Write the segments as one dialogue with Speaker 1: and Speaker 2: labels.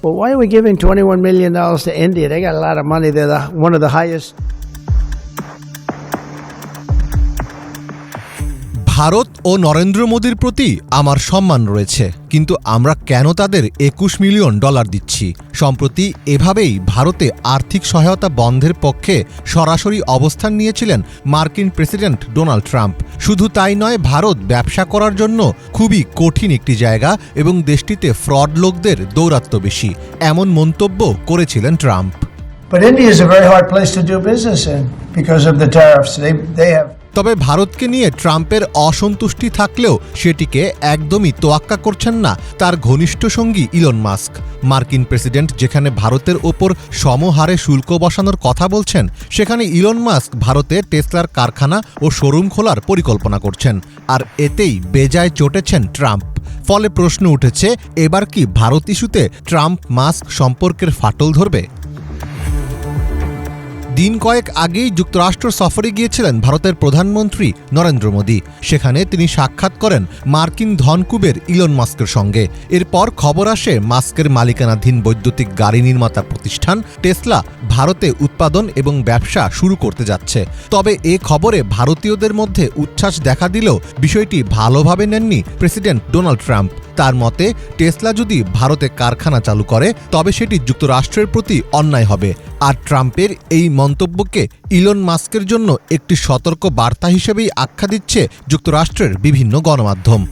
Speaker 1: Well, why are we giving $21 million to India? They got a lot of money. They're one of the highest.
Speaker 2: Bharat ও নরেন্দ্র মোদীর প্রতি আমার সম্মান রয়েছে, কিন্তু আমরা কেন তাদের $21 মিলিয়ন দিচ্ছি? সম্প্রতি এভাবেই ভারতে আর্থিক সহায়তা বন্ধের পক্ষে সরাসরি অবস্থান নিয়েছিলেন মার্কিন প্রেসিডেন্ট ডোনাল্ড ট্রাম্প। শুধু তাই নয়, ভারত ব্যবসা করার জন্য খুবই কঠিন একটি জায়গা এবং দেশটিতে ফ্রড লোকদের দৌরাত্ম্য বেশি, এমন মন্তব্য করেছিলেন Trump.
Speaker 1: But India is a very hard place to do business in because of the tariffs. They have.
Speaker 2: তবে ভারতকে নিয়ে ট্রাম্পের অসন্তুষ্টি থাকলেও সেটিকে একদমই তোয়াক্কা করছেন না তার ঘনিষ্ঠ সঙ্গী ইলন মাস্ক। মার্কিন প্রেসিডেন্ট যেখানে ভারতের ওপর সমহারে শুল্ক বসানোর কথা বলছেন, সেখানে ইলন মাস্ক ভারতে টেসলার কারখানা ও শোরুম খোলার পরিকল্পনা করছেন, আর এতেই বেজায় চটেছেন ট্রাম্প। ফলে প্রশ্ন উঠেছে, এবার কি ভারত ইস্যুতে ট্রাম্প মাস্ক সম্পর্কের ফাটল ধরবে? দিন কয়েক আগেই যুক্তরাষ্ট্র সফরে গিয়েছিলেন ভারতের প্রধানমন্ত্রী নরেন্দ্র মোদী। সেখানে তিনি সাক্ষাৎ করেন মার্কিন ধনকুবের ইলন মাস্কের সঙ্গে। এরপর খবর আসে মাস্কের মালিকানাধীন বৈদ্যুতিক গাড়ি নির্মাতা প্রতিষ্ঠান টেসলা ভারতে উৎপাদন এবং ব্যবসা শুরু করতে যাচ্ছে। তবে এ খবরে ভারতীয়দের মধ্যে উচ্ছ্বাস দেখা দিলেও বিষয়টি ভালোভাবে নেননি প্রেসিডেন্ট ডোনাল্ড ট্রাম্প। তার মতে, টেসলা যদি ভারতে কারখানা চালু করে তবে সেটি যুক্তরাষ্ট্রের প্রতি অন্যায় হবে, আর ট্রাম্পের এই মন্তব্যকে ইলন মাস্কের জন্য একটি সতর্ক বার্তা হিসেবেই আখ্যা দিচ্ছে যুক্তরাষ্ট্রের বিভিন্ন গণমাধ্যম।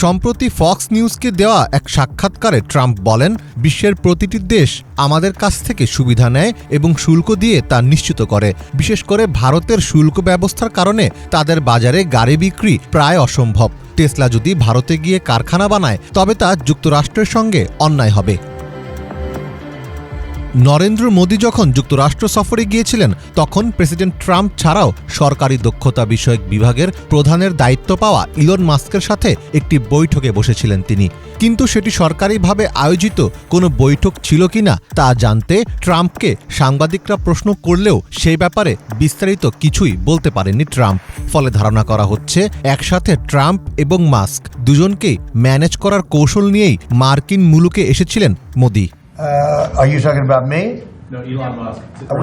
Speaker 2: সম্প্রতি ফক্স নিউজকে দেওয়া এক সাক্ষাৎকারে ট্রাম্প বলেন, বিশ্বের প্রতিটি দেশ আমাদের কাছ থেকে সুবিধা নেয় এবং শুল্ক দিয়ে তা নিশ্চিত করে। বিশেষ করে ভারতের শুল্ক ব্যবস্থার কারণে তাদের বাজারে গাড়ি বিক্রি প্রায় অসম্ভব। টেসলা যদি ভারতে গিয়ে কারখানা বানায় তবে তা যুক্তরাষ্ট্রের সঙ্গে অন্যায় হবে। নরেন্দ্র মোদী যখন যুক্তরাষ্ট্র সফরে গিয়েছিলেন তখন প্রেসিডেন্ট ট্রাম্প ছাড়াও সরকারি দক্ষতা বিষয়ক বিভাগের প্রধানের দায়িত্ব পাওয়া ইলন মাস্কের সাথে একটি বৈঠকে বসেছিলেন তিনি। কিন্তু সেটি সরকারিভাবে আয়োজিত কোনো বৈঠক ছিল কিনা তা জানতে ট্রাম্পকে সাংবাদিকরা প্রশ্ন করলেও সেই ব্যাপারে বিস্তারিত কিছুই বলতে পারেননি ট্রাম্প। ফলে ধারণা করা হচ্ছে একসাথে ট্রাম্প এবং মাস্ক দুজনকেই ম্যানেজ করার কৌশল নিয়েই মার্কিন মুলুকে এসেছিলেন Modi.
Speaker 1: Are you talking about me?
Speaker 3: No, Elon Musk.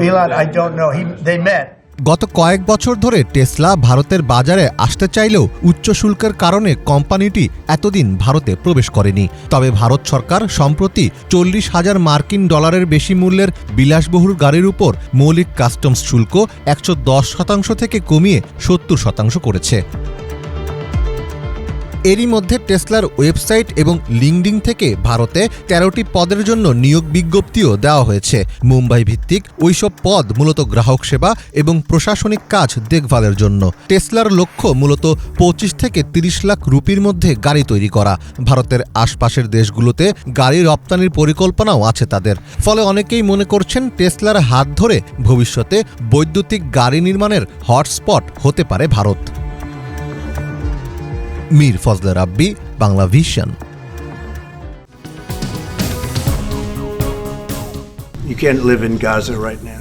Speaker 1: Elon, I don't know. They met.
Speaker 2: গত কয়েক বছর ধরে টেসলা ভারতের বাজারে আসতে চাইলেও উচ্চ শুল্কের কারণে কোম্পানিটি এতদিন ভারতে প্রবেশ করেনি। তবে ভারত সরকার সম্প্রতি $40,000 মার্কিন বেশি মূল্যের বিলাসবহুল গাড়ির উপর মৌলিক কাস্টমস শুল্ক 110% থেকে কমিয়ে 70% করেছে। এরই মধ্যে টেসলার ওয়েবসাইট এবং লিঙ্কডিন থেকে ভারতে 13টি পদের জন্য নিয়োগ বিজ্ঞপ্তিও দেওয়া হয়েছে। মুম্বাই ভিত্তিক ওইসব পদ মূলত গ্রাহক সেবা এবং প্রশাসনিক কাজ দেখভালের জন্য। টেসলার লক্ষ্য মূলত 25 থেকে 30 লাখ রুপির মধ্যে গাড়ি তৈরি করা। ভারতের আশপাশের দেশগুলোতে গাড়ি রপ্তানির পরিকল্পনাও আছে তাদের। ফলে অনেকেই মনে করছেন টেসলার হাত ধরে ভবিষ্যতে বৈদ্যুতিক গাড়ি নির্মাণের হটস্পট হতে পারে Bharat. Mir Fazle Rabbi, Bangla vision.
Speaker 1: You can't live in Gaza right now.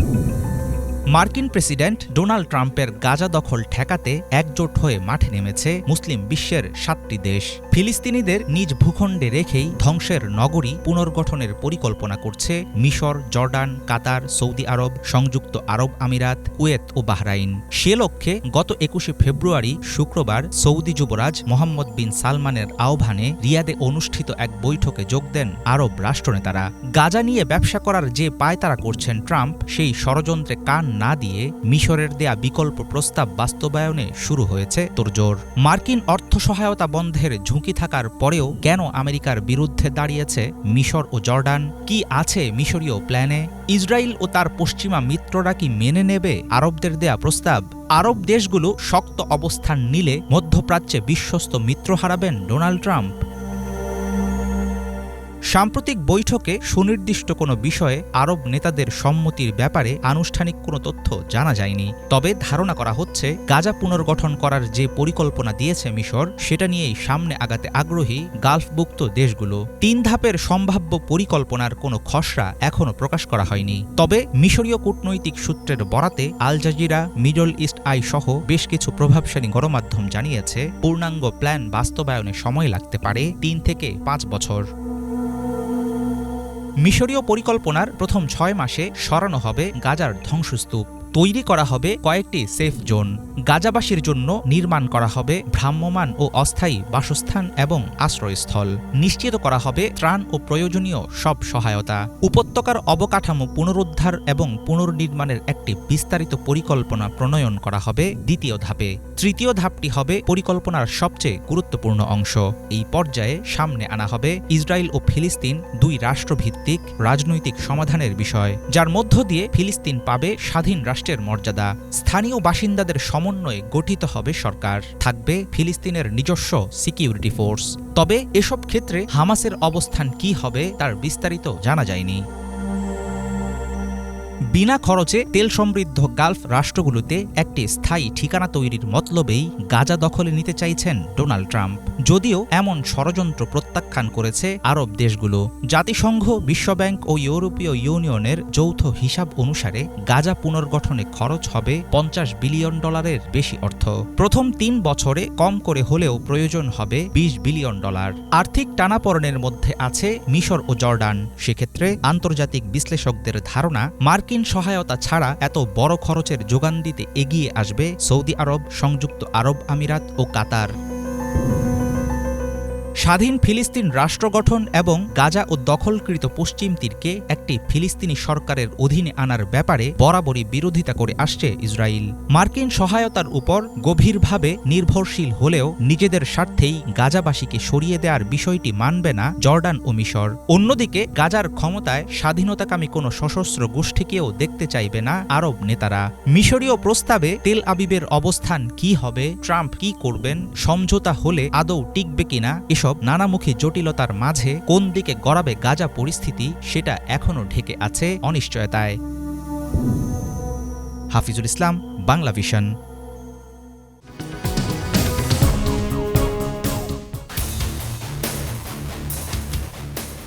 Speaker 4: মার্কিন প্রেসিডেন্ট ডোনাল্ড ট্রাম্পের গাজা দখল ঠেকাতে একজোট হয়ে মাঠে নেমেছে মুসলিম বিশ্বের 7টি দেশ। ফিলিস্তিনিদের নিজ ভূখণ্ডে রেখেই ধ্বংসের নগরী পুনর্গঠনের পরিকল্পনা করছে মিশর, জর্ডান, কাতার, সৌদি আরব, সংযুক্ত আরব আমিরাত, কুয়েত ও বাহরাইন। সে লক্ষ্যে গত 21 ফেব্রুয়ারি শুক্রবার সৌদি যুবরাজ মোহাম্মদ বিন সালমানের আহ্বানে রিয়াদে অনুষ্ঠিত এক বৈঠকে যোগ দেন আরব রাষ্ট্রনেতারা। গাজা নিয়ে ব্যবসা করার যে পায়তারা করছেন ট্রাম্প, সেই ষড়যন্ত্রে কান না দিয়ে মিশরের দেয়া বিকল্প প্রস্তাব বাস্তবায়নে শুরু হয়েছে তোড়জোড়। মার্কিন অর্থ সহায়তা বন্ধের ঝুঁকি থাকার পরেও কেন আমেরিকার বিরুদ্ধে দাঁড়িয়েছে মিশর ও জর্ডান? কি আছে মিশরীয় প্ল্যানে? ইসরায়েল ও তার পশ্চিমা মিত্ররা কি মেনে নেবে আরবদের দেয়া প্রস্তাব? আরব দেশগুলো শক্ত অবস্থান নিলে মধ্যপ্রাচ্যে বিশ্বস্ত মিত্র হারাবেন ডোনাল্ড ট্রাম্প। সাম্প্রতিক বৈঠকে সুনির্দিষ্ট কোনো বিষয়ে আরব নেতাদের সম্মতির ব্যাপারে আনুষ্ঠানিক কোনো তথ্য জানা যায়নি। তবে ধারণা করা হচ্ছে গাজা পুনর্গঠন করার যে পরিকল্পনা দিয়েছে মিশর, সেটা নিয়েই সামনে আগাতে আগ্রহী গালফভুক্ত দেশগুলো। 3 ধাপের সম্ভাব্য পরিকল্পনার কোনো খসড়া এখনও প্রকাশ করা হয়নি। তবে মিশরীয় কূটনৈতিক সূত্রের বরাতে Al Jazeera, Middle East Eye সহ বেশ কিছু প্রভাবশালী গণমাধ্যম জানিয়েছে পূর্ণাঙ্গ প্ল্যান বাস্তবায়নে সময় লাগতে পারে 3 থেকে 5 বছর। মিশরীয় পরিকল্পনার প্রথম 6 মাসে সরানো হবে গাজার ধ্বংসস্তূপ, তৈরি করা হবে কয়েকটি সেফ জোন, গাজাবাসীর জন্য নির্মাণ করা হবে ভ্রাম্যমাণ ও অস্থায়ী বাসস্থান এবং আশ্রয়স্থল, নিশ্চিত করা হবে ত্রাণ ও প্রয়োজনীয় সব সহায়তা। উপত্যকার অবকাঠামো পুনরুদ্ধার এবং পুনর্নির্মাণের একটি বিস্তারিত পরিকল্পনা প্রণয়ন করা হবে দ্বিতীয় ধাপে। তৃতীয় ধাপটি হবে পরিকল্পনার সবচেয়ে গুরুত্বপূর্ণ অংশ। এই পর্যায়ে সামনে আনা হবে ইসরায়েল ও ফিলিস্তিন 2 রাষ্ট্রভিত্তিক রাজনৈতিক সমাধানের বিষয়, যার মধ্য দিয়ে ফিলিস্তিন পাবে স্বাধীন রাষ্ট্রের মর্যাদা। স্থানীয় বাসিন্দাদের সমন্বয়ে গঠিত হবে সরকার, থাকবে ফিলিস্তিনের নিজস্ব সিকিউরিটি ফোর্স। তবে এসব ক্ষেত্রে হামাসের অবস্থান কী হবে তার বিস্তারিত জানা যায়নি। বিনা খরচে তেল সমৃদ্ধ গালফ রাষ্ট্রগুলোতে একটি স্থায়ী ঠিকানা তৈরির মতলবেই গাজা দখলে নিতে চাইছেন ডোনাল্ড ট্রাম্প, যদিও এমন ষড়যন্ত্র প্রত্যাখ্যান করেছে আরব দেশগুলো। জাতিসংঘ, বিশ্বব্যাংক ও ইউরোপীয় ইউনিয়নের যৌথ হিসাব অনুসারে গাজা পুনর্গঠনে খরচ হবে $50 বিলিয়ন বেশি অর্থ। প্রথম 3 বছরে কম করে হলেও প্রয়োজন হবে $20 বিলিয়ন। আর্থিক টানাপোড়েনের মধ্যে আছে মিশর ও জর্ডান। সেক্ষেত্রে আন্তর্জাতিক বিশ্লেষকদের ধারণা, মার্কিন সহায়তা ছাড়া এত বড় খরচের যোগান দিতে এগিয়ে আসবে সৌদি আরব, সংযুক্ত আরব আমিরাত ও কাতার। স্বাধীন ফিলিস্তিন রাষ্ট্র গঠন এবং গাজা ও দখলকৃত পশ্চিম তীরকে একটি ফিলিস্তিনি সরকারের অধীনে আনার ব্যাপারে বরাবরই বিরোধিতা করে আসছে ইসরায়েল। মার্কিন সহায়তার উপর গভীরভাবে নির্ভরশীল হলেও নিজেদের স্বার্থেই গাজাবাসীকে সরিয়ে দেওয়ার বিষয়টি মানবে না জর্ডান ও মিশর। অন্যদিকে গাজার ক্ষমতায় স্বাধীনতাকামী কোনো সশস্ত্র গোষ্ঠীকেও দেখতে চাইবে না আরব নেতারা। মিশরীয় প্রস্তাবে তেল আবিবের অবস্থান কি হবে, ট্রাম্প কি করবেন, সমঝোতা হলে আদৌ টিকবে কিনা, এসব নানামুখী জটিলতার মাঝে কোন দিকে গড়াবে গাজা পরিস্থিতি সেটা এখনও ঢেকে আছে অনিশ্চয়তায়। হাফিজুল ইসলাম, বাংলা ভিশন।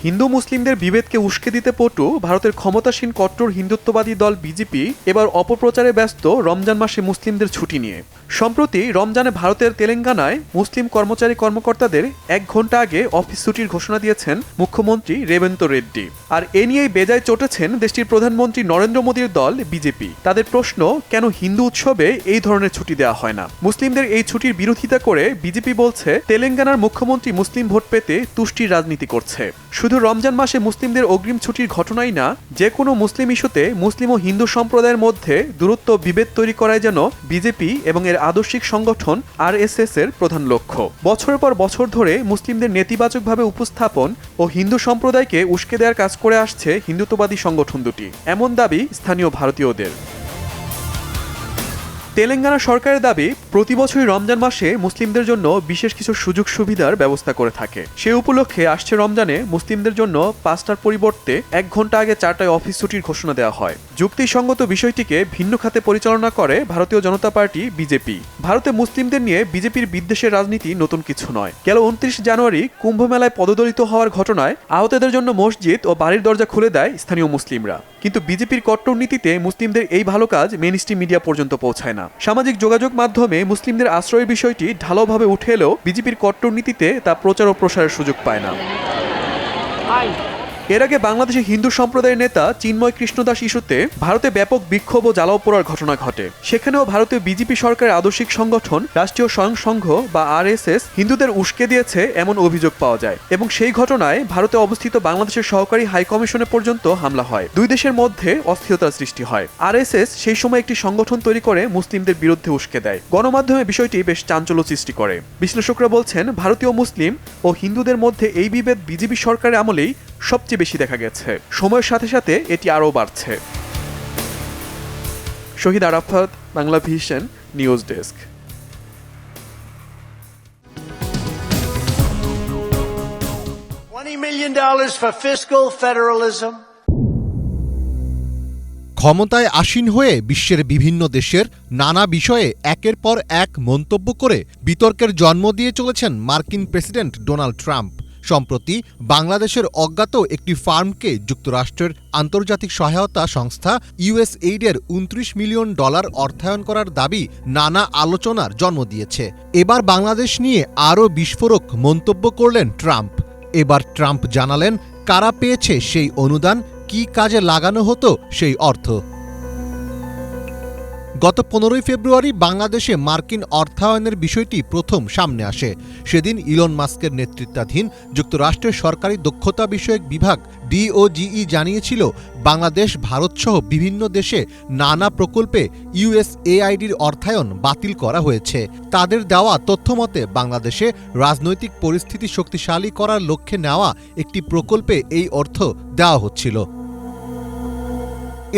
Speaker 3: হিন্দু মুসলিমদের বিভেদকে উস্কে দিতে পটু ভারতের ক্ষমতাসীন কট্টর হিন্দুত্ববাদী দল বিজেপি এবার অপপ্রচারে ব্যস্ত রমজান মাসে মুসলিমদের ছুটি নিয়ে। সম্প্রতি রমজানে ভারতের তেলেঙ্গানায় মুসলিম কর্মচারী-কর্মকর্তাদের 1 ঘণ্টা আগে অফিস ছুটির ঘোষণা দিয়েছেন মুখ্যমন্ত্রী রেবন্ত রেড্ডি। আর এ নিয়েই বেজায় চটেছেন দেশটির প্রধানমন্ত্রী নরেন্দ্র মোদীর দল বিজেপি। তাদের প্রশ্ন, কেন হিন্দু উৎসবে এই ধরনের ছুটি দেওয়া হয় না? মুসলিমদের এই ছুটির বিরোধিতা করে বিজেপি বলছে, তেলেঙ্গানার মুখ্যমন্ত্রী মুসলিম ভোট পেতে তুষ্টির রাজনীতি করছে। শুধু রমজান মাসে মুসলিমদের অগ্রিম ছুটির ঘটনাই না, যে কোনো মুসলিম ইস্যুতে মুসলিম ও হিন্দু সম্প্রদায়ের মধ্যে দূরত্ব বিভেদ তৈরি করাই যেন বিজেপি এবং এর আদর্শিক সংগঠন আরএসএস এর প্রধান লক্ষ্য। বছরের পর বছর ধরে মুসলিমদের নেতিবাচকভাবে উপস্থাপন ও হিন্দু সম্প্রদায়কে উস্কে দেওয়ার কাজ করে আসছে হিন্দুত্ববাদী সংগঠন দুটি, এমন দাবি স্থানীয় ভারতীয়দের। তেলেঙ্গানা সরকারের দাবি, প্রতি বছরই রমজান মাসে মুসলিমদের জন্য বিশেষ কিছু সুযোগ সুবিধার ব্যবস্থা করে থাকে। সে উপলক্ষে আসছে রমজানে মুসলিমদের জন্য 5টার পরিবর্তে 1 ঘণ্টা আগে 4টায় অফিস ছুটির ঘোষণা দেওয়া হয়। যুক্তিসঙ্গত বিষয়টিকে ভিন্ন খাতে পরিচালনা করে ভারতীয় জনতা পার্টি বিজেপি। ভারতে মুসলিমদের নিয়ে বিজেপির বিদ্বেষের রাজনীতি নতুন কিছু নয়। গেল 29 জানুয়ারি কুম্ভ মেলায় পদদলিত হওয়ার ঘটনায় আহতদের জন্য মসজিদ ও বাড়ির দরজা খুলে দেয় স্থানীয় মুসলিমরা। কিন্তু বিজেপির কট্টর নীতিতে মুসলিমদের এই ভালো কাজ মেইনস্ট্রিম মিডিয়া পর্যন্ত পৌঁছায় না। সামাজিক যোগাযোগ মাধ্যমে মুসলিমদের আশ্রয়ের বিষয়টি ঢালাওভাবে উঠে এলেও বিজেপির কট্টর নীতিতে তা প্রচার ও প্রসারের সুযোগ পায় না। এর আগে বাংলাদেশের হিন্দু সম্প্রদায়ের নেতা চিন্ময় কৃষ্ণদাস ইস্যুতে ভারতে ব্যাপক বিক্ষোভ ও জ্বালাও পোড়ার ঘটনা ঘটে। সেখানেও ভারতীয় বিজেপি সরকারের আদর্শিক সংগঠন রাষ্ট্রীয় স্বয়ং সংঘ বা আরএসএস হিন্দুদের উস্কে দিয়েছে এমন অভিযোগ পাওয়া যায় এবং সেই ঘটনায় ভারতে অবস্থিত বাংলাদেশের সহকারী হাইকমিশনে পর্যন্ত হামলা হয়। দুই দেশের মধ্যে অস্থিরতার সৃষ্টি হয়। আরএসএস সেই সময় একটি সংগঠন তৈরি করে মুসলিমদের বিরুদ্ধে উস্কে দেয়। গণমাধ্যমে বিষয়টি বেশ চাঞ্চল্য সৃষ্টি করে। বিশ্লেষকরা বলছেন, ভারতীয় মুসলিম ও হিন্দুদের মধ্যে এই বিভেদ বিজেপি সরকারের আমলেই সবচেয়ে বেশি দেখা গেছে। সময়ের সাথে সাথে এটি আরও বাড়ছে। Shahid Arafat, Bangla vision, news desk.
Speaker 5: $20 million for fiscal federalism.
Speaker 2: ক্ষমতায় আসীন হয়ে বিশ্বের বিভিন্ন দেশের নানা বিষয়ে একের পর এক মন্তব্য করে বিতর্কের জন্ম দিয়ে চলেছেন মার্কিন প্রেসিডেন্ট ডোনাল্ড ট্রাম্প। সম্প্রতি বাংলাদেশের অজ্ঞাত একটি ফার্মকে যুক্তরাষ্ট্রের আন্তর্জাতিক সহায়তা সংস্থা ইউএসএইডের $29 মিলিয়ন অর্থায়ন করার দাবি নানা আলোচনার জন্ম দিয়েছে। এবার বাংলাদেশ নিয়ে আরও বিস্ফোরক মন্তব্য করলেন ট্রাম্প। এবার ট্রাম্প জানালেন, কারা পেয়েছে সেই অনুদান, কী কাজে লাগানো হতো সেই অর্থ? গত 15 ফেব্রুয়ারি বাংলাদেশে মার্কিন অর্থায়নের বিষয়টি প্রথম সামনে আসে। সেদিন ইলন মাস্কের নেতৃত্বাধীন যুক্তরাষ্ট্রের সরকারি দক্ষতা বিষয়ক বিভাগ DOGE জানিয়েছিল বাংলাদেশ, ভারতসহ বিভিন্ন দেশে নানা প্রকল্পে USAIDর অর্থায়ন বাতিল করা হয়েছে। তাদের দেওয়া তথ্যমতে বাংলাদেশে রাজনৈতিক পরিস্থিতি শক্তিশালী করার লক্ষ্যে নেওয়া একটি প্রকল্পে এই অর্থ দেওয়া হচ্ছিল।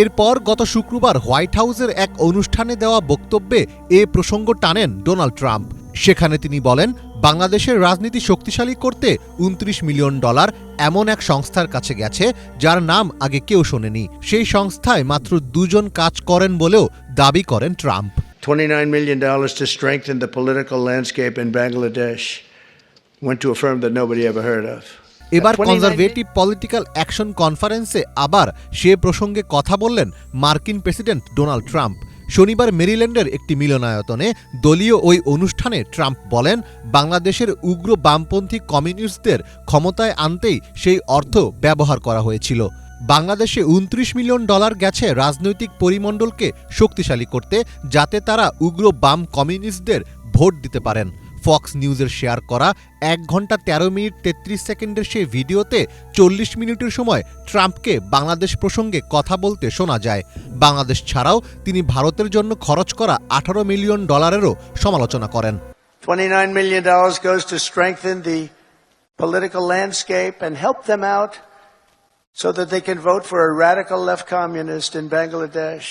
Speaker 2: এরপর গত শুক্রবার হোয়াইট হাউসের এক অনুষ্ঠানে দেওয়া বক্তব্যে এ প্রসঙ্গ টানেন ডোনাল্ড ট্রাম্প। সেখানে তিনি বলেন, বাংলাদেশের রাজনীতি শক্তিশালী করতে $29 মিলিয়ন এমন এক সংস্থার কাছে গেছে যার নাম আগে কেউ শোনেনি। সেই সংস্থায় মাত্র 2 জন কাজ করেন বলেও দাবি করেন Trump.
Speaker 5: $29 million to strengthen the political landscape in Bangladesh went to a firm that nobody ever heard of.
Speaker 2: এবার কনজারভেটিভ পলিটিক্যাল অ্যাকশন কনফারেন্সে আবার সে প্রসঙ্গে কথা বললেন মার্কিন প্রেসিডেন্ট ডোনাল্ড ট্রাম্প। শনিবার মেরিল্যান্ডের একটি মিলনায়তনে দলীয় ওই অনুষ্ঠানে ট্রাম্প বলেন, বাংলাদেশের উগ্র বামপন্থী কমিউনিস্টদের ক্ষমতায় আনতেই সেই অর্থ ব্যবহার করা হয়েছিল। বাংলাদেশে $29 মিলিয়ন গেছে রাজনৈতিক পরিমণ্ডলকে শক্তিশালী করতে, যাতে তারা উগ্র বাম কমিউনিস্টদের ভোট দিতে পারেন। ফক্স নিউজের শেয়ার করা 1 ঘন্টা 13 মিনিট 33 সেকেন্ডের সেই ভিডিওতে 40 মিনিটের সময় ট্রাম্পকে বাংলাদেশ প্রসঙ্গে কথা বলতে শোনা যায়। বাংলাদেশ ছাড়াও তিনি ভারতের জন্য খরচ করা $18 মিলিয়ন সমালোচনা করেন।
Speaker 5: $29 million goes to strengthen the political landscape and help them out so that they can vote for a radical left communist in Bangladesh.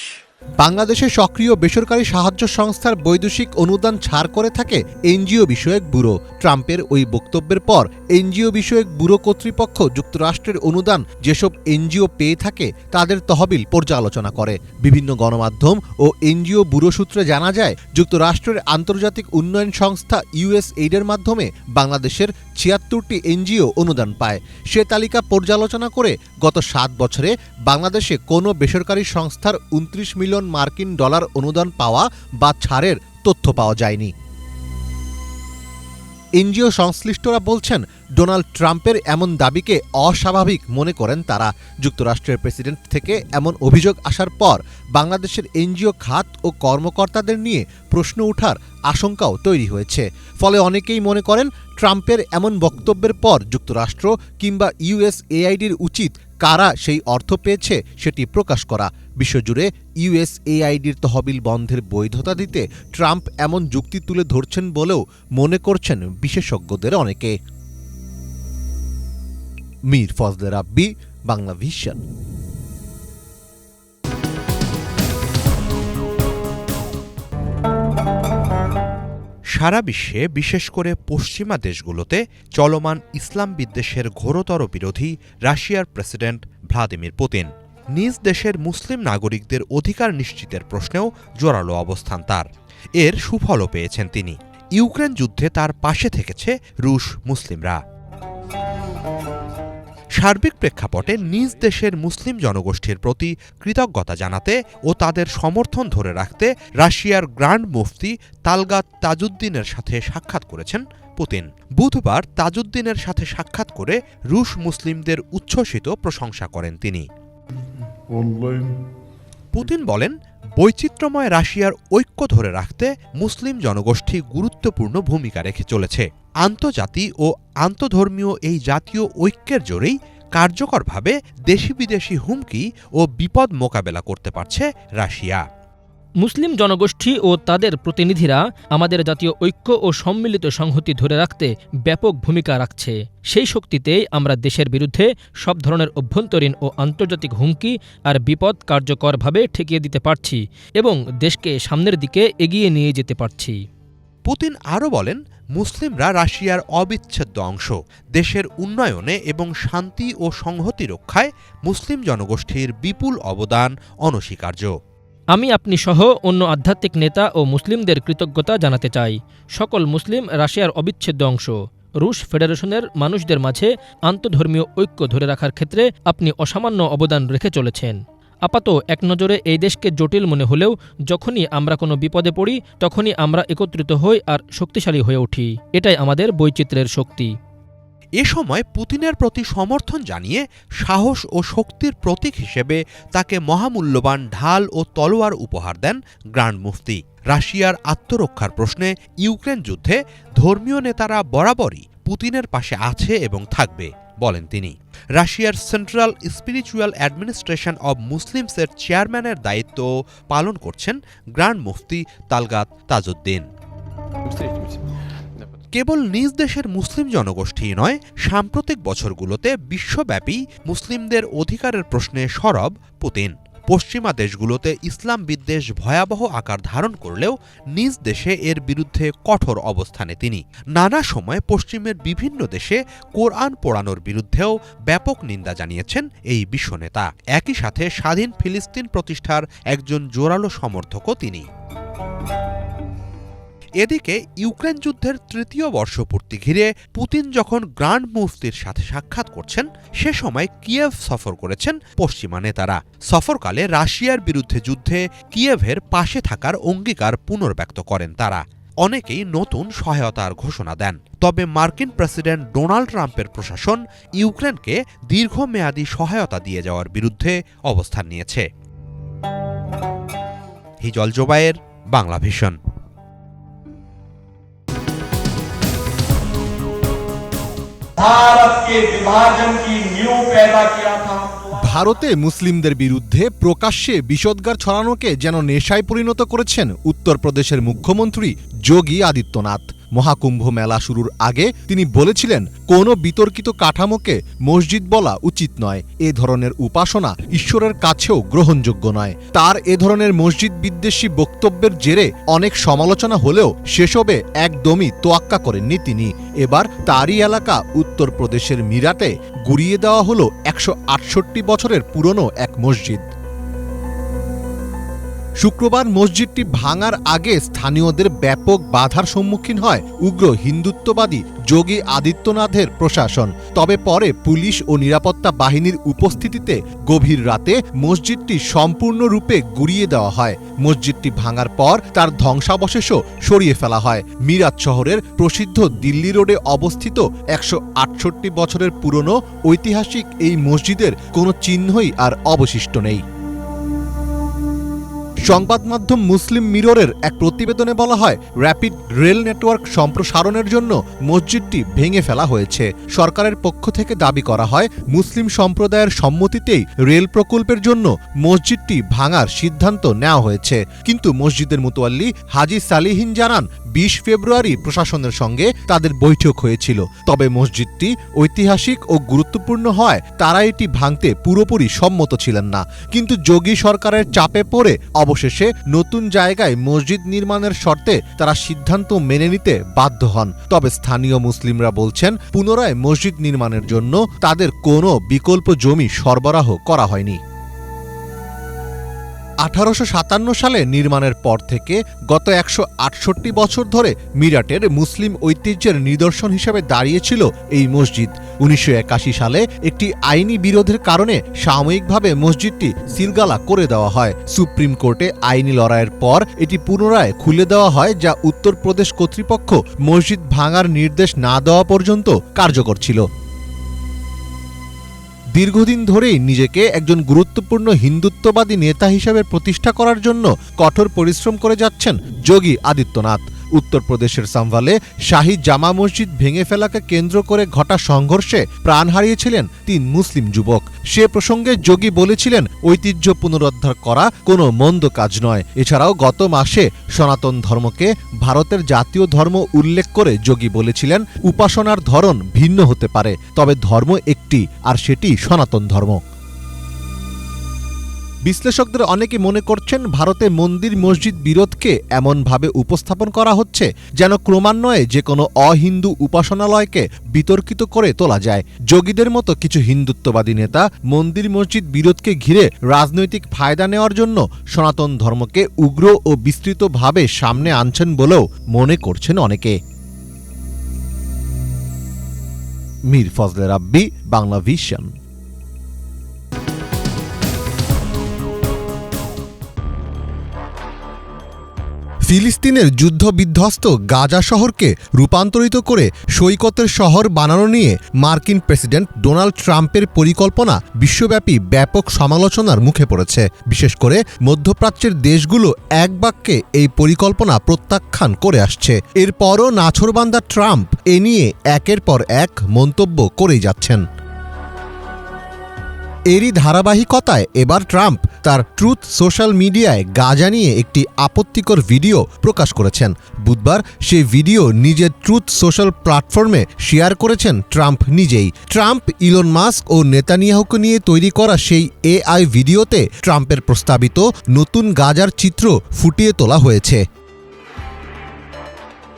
Speaker 2: বাংলাদেশে সক্রিয় বেসরকারি সাহায্য সংস্থার বৈদেশিক অনুদান ছাড় করে থাকে এনজিও বিষয়ক ব্যুরো। ট্রাম্পের ওই বক্তব্যের পর এনজিও বিষয়ক ব্যুরো কর্তৃপক্ষ যুক্তরাষ্ট্রের অনুদান যেসব এনজিও পেয়ে থাকে তাদের তহবিল পর্যালোচনা করে। বিভিন্ন গণমাধ্যম ও এনজিও ব্যুরো সূত্রে জানা যায়, যুক্তরাষ্ট্রের আন্তর্জাতিক উন্নয়ন সংস্থা USAIDের মাধ্যমে বাংলাদেশের 76টি এনজিও অনুদান পায়। সে তালিকা পর্যালোচনা করে গত 7 বছরে বাংলাদেশে কোনো বেসরকারি সংস্থার $29 মিলিয়ন অনুদান পাওয়া বা ছাড়ের তথ্য পাওয়া যায়নি। এনজিও সংশ্লিষ্টরা বলছেন, ডোনাল্ড ট্রাম্পের এমন দাবিকে অস্বাভাবিক মনে করেন তারা। যুক্তরাষ্ট্রের প্রেসিডেন্ট থেকে এমন অভিযোগ আসার পর বাংলাদেশের এনজিও খাত ও কর্মকর্তাদের নিয়ে প্রশ্ন ওঠার আশঙ্কাও তৈরি হয়েছে। ফলে অনেকেই মনে করেন, ট্রাম্পের এমন বক্তব্যের পর যুক্তরাষ্ট্র কিংবা USAIDর উচিত কারা সেই অর্থ পেয়েছে সেটি প্রকাশ করা। বিশ্বজুড়ে USAIDর তহবিল বন্ধের বৈধতা দিতে ট্রাম্প এমন যুক্তি তুলে ধরছেন বলেও মনে করছেন বিশেষজ্ঞদের অনেকে। মীর ফজলে রাব্বি, বাংলা ভিশন।
Speaker 6: সারা বিশ্বে, বিশেষ করে পশ্চিমা দেশগুলোতে চলমান ইসলাম বিদ্বেষের ঘোরতর বিরোধী রাশিয়ার প্রেসিডেন্ট ভ্লাদিমির পুতিন। নিজ দেশের মুসলিম নাগরিকদের অধিকার নিশ্চিতের প্রশ্নেও জোরালো অবস্থান তার। এর সুফলও পেয়েছেন তিনি। ইউক্রেন যুদ্ধে তার পাশে থেকেছে রুশ মুসলিমরা। সার্বিক প্রেক্ষাপটে নিজ দেশের মুসলিম জনগোষ্ঠীর প্রতি কৃতজ্ঞতা জানাতে ও তাদের সমর্থন ধরে রাখতে রাশিয়ার গ্র্যান্ড মুফতি তালগাত তাজউদ্দিনের সাথে সাক্ষাৎ করেছেন পুতিন। বুধবার তাজউদ্দিনের সাথে সাক্ষাৎ করে রুশ মুসলিমদের উচ্ছ্বসিত প্রশংসা করেন তিনি। পুতিন বলেন, বৈচিত্র্যময় রাশিয়ার ঐক্য ধরে রাখতে মুসলিম জনগোষ্ঠী গুরুত্বপূর্ণ ভূমিকা রেখে চলেছে। আন্তর্জাতিক ও আন্তধর্মীয় এই জাতীয় ঐক্যের জোরেই কার্যকরভাবে দেশি বিদেশি হুমকি ও বিপদ মোকাবেলা করতে পারছে রাশিয়া।
Speaker 7: মুসলিম জনগোষ্ঠী ও তাদের প্রতিনিধিরা আমাদের জাতীয় ঐক্য ও সম্মিলিত সংহতি ধরে রাখতে ব্যাপক ভূমিকা রাখছে। সেই শক্তিতেই আমরা দেশের বিরুদ্ধে সব ধরনের অভ্যন্তরীণ ও আন্তর্জাতিক হুমকি আর বিপদ কার্যকরভাবে ঠেকিয়ে দিতে পারছি এবং দেশকে সামনের দিকে এগিয়ে নিয়ে যেতে পারছি।
Speaker 6: পুতিন আরও বলেন, মুসলিমরা রাশিয়ার অবিচ্ছেদ্য অংশ। দেশের উন্নয়নে এবং শান্তি ও সংহতি রক্ষায় মুসলিম জনগোষ্ঠীর বিপুল অবদান অনস্বীকার্য।
Speaker 7: আমি আপনি সহ অন্য আধ্যাত্মিক নেতা ও মুসলিমদের কৃতজ্ঞতা জানাতে চাই। সকল মুসলিম রাশিয়ার অবিচ্ছেদ্য অংশ। রুশ ফেডারেশনের মানুষদের মাঝে আন্তধর্মীয় ঐক্য ধরে রাখার ক্ষেত্রে আপনি অসামান্য অবদান রেখে চলেছেন। আপাত এক নজরে এই দেশকে জটিল মনে হলেও যখনই আমরা কোনো বিপদে পড়ি তখনই আমরা একত্রিত হই আর শক্তিশালী হয়ে উঠি। এটাই আমাদের বৈচিত্র্যের শক্তি।
Speaker 6: এ সময় পুতিনের প্রতি সমর্থন জানিয়ে সাহস ও শক্তির প্রতীক হিসেবে তাকে মহামূল্যবান ঢাল ও তলোয়ার উপহার দেন গ্র্যান্ড মুফতি। রাশিয়ার আত্মরক্ষার প্রশ্নে ইউক্রেন যুদ্ধে ধর্মীয় নেতারা বরাবরই পুতিনের পাশে আছে এবং থাকবে বলেন তিনি। রাশিয়ার সেন্ট্রাল স্পিরিচুয়াল অ্যাডমিনিস্ট্রেশন অব মুসলিমসের চেয়ারম্যানের দায়িত্ব পালন করছেন গ্র্যান্ড মুফতি তালগাত তাজউদ্দিন। কেবল নিজ দেশের মুসলিম জনগোষ্ঠী নয়, সাম্প্রতিক বছরগুলোতে বিশ্বব্যাপী মুসলিমদের অধিকারের প্রশ্নে সরব পুতিন। পশ্চিমা দেশগুলোতে ইসলাম বিদ্বেষ ভয়াবহ আকার ধারণ করলেও নিজ দেশে এর বিরুদ্ধে কঠোর অবস্থানে তিনি। নানা সময় পশ্চিমের বিভিন্ন দেশে কোরআন পোড়ানোর বিরুদ্ধেও ব্যাপক নিন্দা জানিয়েছেন এই বিশ্বনেতা। একই সাথে স্বাধীন ফিলিস্তিন প্রতিষ্ঠার একজন জোরালো সমর্থকও তিনি। এদিকে ইউক্রেন যুদ্ধের তৃতীয় বর্ষপূর্তি ঘিরে পুতিন যখন গ্র্যান্ড মুফতির সাথে সাক্ষাৎ করছেন, সে সময় কিয়েভ সফর করেছেন পশ্চিমা নেতারা। সফরকালে রাশিয়ার বিরুদ্ধে যুদ্ধে কিয়েভের পাশে থাকার অঙ্গীকার পুনর্ব্যক্ত করেন তারা। অনেকেই নতুন সহায়তার ঘোষণা দেন। তবে মার্কিন প্রেসিডেন্ট ডোনাল্ড ট্রাম্পের প্রশাসন ইউক্রেনকে দীর্ঘমেয়াদী সহায়তা দিয়ে যাওয়ার বিরুদ্ধে অবস্থান নিয়েছে। হিজল জোবায়ের, বাংলা ভিশন।
Speaker 8: भारत के विभाजन की नींव पैदा किया था।
Speaker 2: ভারতে মুসলিমদের বিরুদ্ধে প্রকাশ্যে বিষোদ্গার ছড়ানোকে যেন নেশায় পরিণত করেছেন উত্তরপ্রদেশের মুখ্যমন্ত্রী যোগী আদিত্যনাথ। মহাকুম্ভ মেলা শুরুর আগে তিনি বলেছিলেন, কোনো বিতর্কিত কাঠামোকে মসজিদ বলা উচিত নয়। এ ধরনের উপাসনা ঈশ্বরের কাছেও গ্রহণযোগ্য নয়। তার এ ধরনের মসজিদ বিদ্বেষী বক্তব্যের জেরে অনেক সমালোচনা হলেও সেসবে একদমই তোয়াক্কা করেননি তিনি। এবার তারই এলাকা উত্তরপ্রদেশের মিরাটে গুড়িয়ে দেওয়া হল 168 বছরের পুরনো এক মসজিদ। শুক্রবার মসজিদটি ভাঙার আগে স্থানীয়দের ব্যাপক বাধার সম্মুখীন হয় উগ্র হিন্দুত্ববাদী যোগী আদিত্যনাথের প্রশাসন। তবে পরে পুলিশ ও নিরাপত্তা বাহিনীর উপস্থিতিতে গভীর রাতে মসজিদটি সম্পূর্ণরূপে গুড়িয়ে দেওয়া হয়। মসজিদটি ভাঙার পর তার ধ্বংসাবশেষও সরিয়ে ফেলা হয়। মিরাট শহরের প্রসিদ্ধ দিল্লি রোডে অবস্থিত 168 বছরের পুরনো ঐতিহাসিক এই মসজিদের কোনো চিহ্নই আর অবশিষ্ট নেই। সংবাদ মাধ্যম মুসলিম মিররের এক প্রতিবেদনে বলা হয়, র্যাপিড রেল নেটওয়ার্ক সম্প্রসারণের জন্য মসজিদটি ভেঙে ফেলা হয়েছে। সরকারের পক্ষ থেকে দাবি করা হয়, মুসলিম সম্প্রদায়ের সম্মতিতেই রেল প্রকল্পের জন্য মসজিদটি ভাঙার সিদ্ধান্ত নেওয়া হয়েছে। কিন্তু মসজিদের মুতোয়াল্লি হাজি সালিহিন জানান, 20 ফেব্রুয়ারি প্রশাসনের সঙ্গে তাদের বৈঠক হয়েছিল। তবে মসজিদটি ঐতিহাসিক ও গুরুত্বপূর্ণ হয় তারা এটি ভাঙতে পুরোপুরি সম্মত ছিলেন না। কিন্তু যোগী সরকারের চাপে পড়ে অবশেষে নতুন জায়গায় মসজিদ নির্মাণের শর্তে তারা সিদ্ধান্ত মেনে নিতে বাধ্য হন। তবে স্থানীয় মুসলিমরা বলছেন, পুনরায় মসজিদ নির্মাণের জন্য তাদের কোনো বিকল্প জমি সরবরাহ করা হয়নি। 1857 সালে নির্মাণের পর থেকে গত 168 বছর ধরে মিরাটের মুসলিম ঐতিহ্যের নিদর্শন হিসেবে দাঁড়িয়েছিল এই মসজিদ। 1981 সালে একটি আইনি বিরোধের কারণে সাময়িকভাবে মসজিদটি সিলগালা করে দেওয়া হয়। সুপ্রিম কোর্টে আইনি লড়াইয়ের পর এটি পুনরায় খুলে দেওয়া হয়, যা উত্তরপ্রদেশ কর্তৃপক্ষ মসজিদ ভাঙার নির্দেশ না দেওয়া পর্যন্ত কার্যকর ছিল। দীর্ঘদিন ধরেই নিজেকে একজন গুরুত্বপূর্ণ হিন্দুত্ববাদী নেতা হিসেবে প্রতিষ্ঠা করার জন্য কঠোর পরিশ্রম করে যাচ্ছেন যোগী আদিত্যনাথ। উত্তরপ্রদেশের সাম্ভালে শাহী জামা মসজিদ ভেঙে ফেলাকে কেন্দ্র করে ঘটা সংঘর্ষে প্রাণ হারিয়েছিলেন 3 মুসলিম যুবক। সে প্রসঙ্গে যোগী বলেছিলেন, ঐতিহ্য পুনরুদ্ধার করা কোনো মন্দ কাজ নয়। এছাড়াও গত মাসে সনাতন ধর্মকে ভারতের জাতীয় ধর্ম উল্লেখ করে যোগী বলেছিলেন, উপাসনার ধরন ভিন্ন হতে পারে, তবে ধর্ম একটি, আর সেটি সনাতন ধর্ম। বিশ্লেষকদের অনেকে মনে করছেন, ভারতে মন্দির মসজিদ বিরোধকে এমনভাবে উপস্থাপন করা হচ্ছে যেন ক্রমান্বয়ে যে কোনো অহিন্দু উপাসনালয়কে বিতর্কিত করে তোলা যায়। যোগীদের মতো কিছু হিন্দুত্ববাদী নেতা মন্দির মসজিদ বিরোধকে ঘিরে রাজনৈতিক ফায়দা নেওয়ার জন্য সনাতন ধর্মকে উগ্র ও বিস্তৃতভাবে সামনে আনছেন বলেও মনে করছেন অনেকে। মীর ফজলে রাব্বি, বাংলা ভিশন। ফিলিস্তিনের যুদ্ধবিধ্বস্ত গাজা শহরকে রূপান্তরিত করে সৈকতের শহর বানানো নিয়ে মার্কিন প্রেসিডেন্ট ডোনাল্ড ট্রাম্পের পরিকল্পনা বিশ্বব্যাপী ব্যাপক সমালোচনার মুখে পড়েছে। বিশেষ করে মধ্যপ্রাচ্যের দেশগুলো এক বাক্যে এই পরিকল্পনা প্রত্যাখ্যান করে আসছে। এরপরও নাছোড়বান্দা ট্রাম্প এ নিয়ে একের পর এক মন্তব্য করেই যাচ্ছেন। এরই ধারাবাহিকতায় এবার ট্রাম্প তার ট্রুথ সোশ্যাল মিডিয়ায় গাজা নিয়ে একটি আপত্তিকর ভিডিও প্রকাশ করেছেন। বুধবার সেই ভিডিও নিজের ট্রুথ সোশ্যাল প্ল্যাটফর্মে শেয়ার করেছেন ট্রাম্প নিজেই। ট্রাম্প, ইলন মাস্ক ও নেতানিয়াহুকে নিয়ে তৈরি করা সেই এআই ভিডিওতে ট্রাম্পের প্রস্তাবিত নতুন গাজার চিত্র ফুটিয়ে তোলা হয়েছে।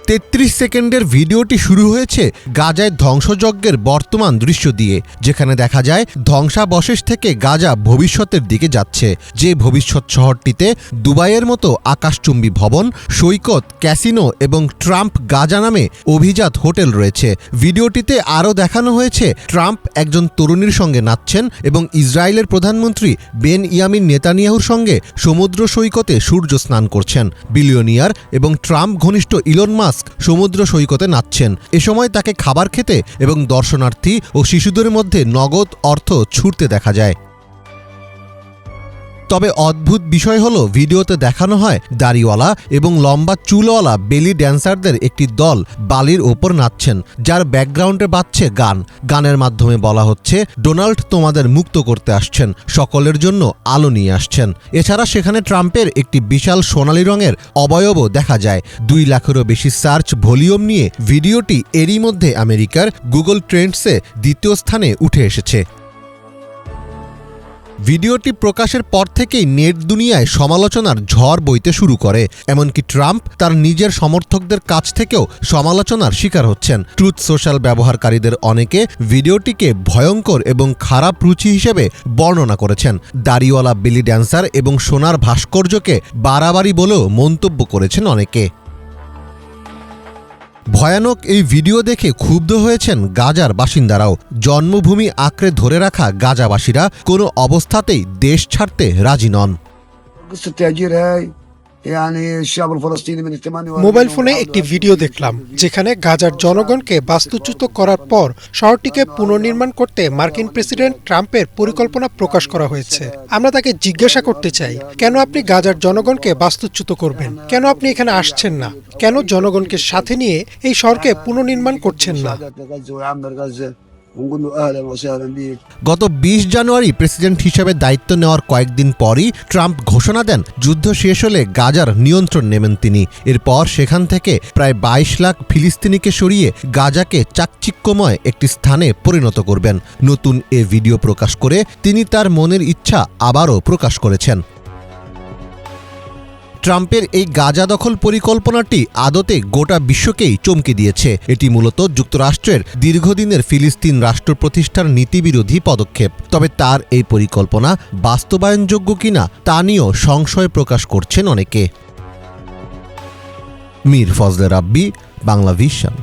Speaker 2: ৩৩ সেকেন্ডের ভিডিওটি শুরু হয়েছে গাজায় ধ্বংসযজ্ঞের বর্তমান দৃশ্য দিয়ে, যেখানে দেখা যায় ধ্বংসাবশেষ থেকে গাজা ভবিষ্যতের দিকে যাচ্ছে। যে ভবিষ্যৎ শহরটিতে দুবাইয়ের মতো আকাশচুম্বী ভবন, সৈকত, ক্যাসিনো এবং ট্রাম্প গাজা নামে অভিজাত হোটেল রয়েছে। ভিডিওটিতে আরও দেখানো হয়েছে ট্রাম্প একজন তরুণীর সঙ্গে নাচছেন এবং ইসরায়েলের প্রধানমন্ত্রী বেনইয়ামিন নেতানিয়াহুর সঙ্গে সমুদ্র সৈকতে সূর্য স্নান করছেন। বিলিয়নিয়ার এবং ট্রাম্প ঘনিষ্ঠ ইলন মাস্ক সমুদ্র সৈকতে নাচছেন। এ সময় তাকে খাবার খেতে এবং দর্শনার্থী ও শিশুদের মধ্যে নগদ অর্থ ছুটতে দেখা যায়। তবে অদ্ভুত বিষয় হলো, ভিডিওতে দেখানো হয় দাড়িওয়ালা এবং লম্বা চুলওয়ালা বেলি ড্যান্সারদের একটি দল বালির ওপর নাচছেন, যার ব্যাকগ্রাউন্ডে বাজছে গান। গানের মাধ্যমে বলা হচ্ছে, ডোনাল্ড তোমাদের মুক্ত করতে আসছেন, সকলের জন্য আলো নিয়ে আসছেন। এছাড়া সেখানে ট্রাম্পের একটি বিশাল সোনালী রঙের অবয়বও দেখা যায়। 2 লাখেরও বেশি সার্চ ভলিউম নিয়ে ভিডিওটি এরই মধ্যে আমেরিকার গুগল ট্রেন্ডসে দ্বিতীয় স্থানে উঠে এসেছে। ভিডিওটি প্রকাশের পর থেকেই নেট দুনিয়ায় সমালোচনার ঝড় বইতে শুরু করে। এমনকি ট্রাম্প তার নিজের সমর্থকদের কাছ থেকেও সমালোচনার শিকার হচ্ছেন। ট্রুথ সোশ্যাল ব্যবহারকারীদের অনেকে ভিডিওটিকে ভয়ঙ্কর এবং খারাপ রুচি হিসেবে বর্ণনা করেছেন। দাড়িওয়ালা বেলি ড্যান্সার এবং সোনার ভাস্কর্যকে বাড়াবাড়ি বলেও মন্তব্য করেছেন অনেকে। ভয়ানক এই ভিডিও দেখে ক্ষুব্ধ হয়েছেন গাজার বাসিন্দারাও। জন্মভূমি আঁকড়ে ধরে রাখা গাজাবাসীরা কোনো অবস্থাতেই দেশ ছাড়তে রাজি নন।
Speaker 9: মোবাইল ফোনে একটি ভিডিও দেখলাম যেখানে গাজার জনগণকে বাস্তুচ্যুত করার পর শহরটিকে পুনর্নির্মাণ করতে মার্কিন প্রেসিডেন্ট ট্রাম্পের পরিকল্পনা প্রকাশ করা হয়েছে। আমরা তাকে জিজ্ঞাসা করতে চাই, কেন আপনি গাজার জনগণকে বাস্তুচ্যুত করবেন? কেন আপনি এখানে আসছেন না? কেন জনগণকে সাথে নিয়ে এই শহরকে পুনর্নির্মাণ করছেন না?
Speaker 2: গত ২০ জানুয়ারি প্রেসিডেন্ট হিসেবে দায়িত্ব নেওয়ার কয়েকদিন পরই ট্রাম্প ঘোষণা দেন, যুদ্ধ শেষ হলে গাজার নিয়ন্ত্রণ নেবেন তিনি। এরপর সেখান থেকে প্রায় ২২ লাখ ফিলিস্তিনিকে সরিয়ে গাজাকে চাকচিক্যময় একটি স্থানে পরিণত করবেন। নতুন এ ভিডিও প্রকাশ করে তিনি তার মনের ইচ্ছা আবারও প্রকাশ করেছেন। ট্রাম্পের এই গাজা দখল পরিকল্পনাটি আদতে গোটা বিশ্বকেই চমকে দিয়েছে। এটি মূলত যুক্তরাষ্ট্রের দীর্ঘদিনের ফিলিস্তিন রাষ্ট্র প্রতিষ্ঠার নীতিবিরোধী পদক্ষেপ। তবে তার এই পরিকল্পনা বাস্তবায়নযোগ্য কিনা তা নিয়েও সংশয় প্রকাশ করছেন অনেকে। মীর ফজলে রাব্বি, বাংলা ভিশন।